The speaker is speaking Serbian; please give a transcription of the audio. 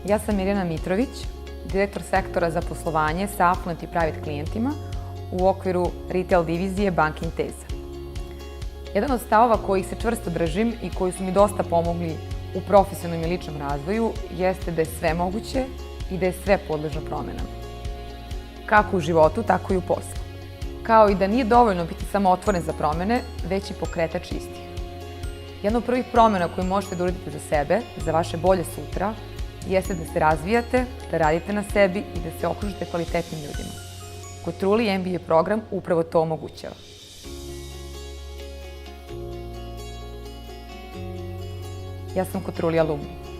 Ja sam Mirjana Mitrović, direktor sektora za poslovanje sa affluent i private klijentima u okviru retail divizije Banka Intesa. Jedan od stavova kojih se čvrsto držim i koji su mi dosta pomogli u profesionalnom i ličnom razvoju jeste da je sve moguće i da je sve podležno promenama. Kako u životu, tako i u poslu. Kao i da nije dovoljno biti samo otvoren za promene, već i pokretač istih. Jedna od prvih promena koju možete da uradite za sebe, za vaše bolje sutra, jeste da se razvijate, da radite na sebi i da se okružite kvalitetnim ljudima. Kotruli MBA program upravo to omogućava. Ja sam Kotruli alumni.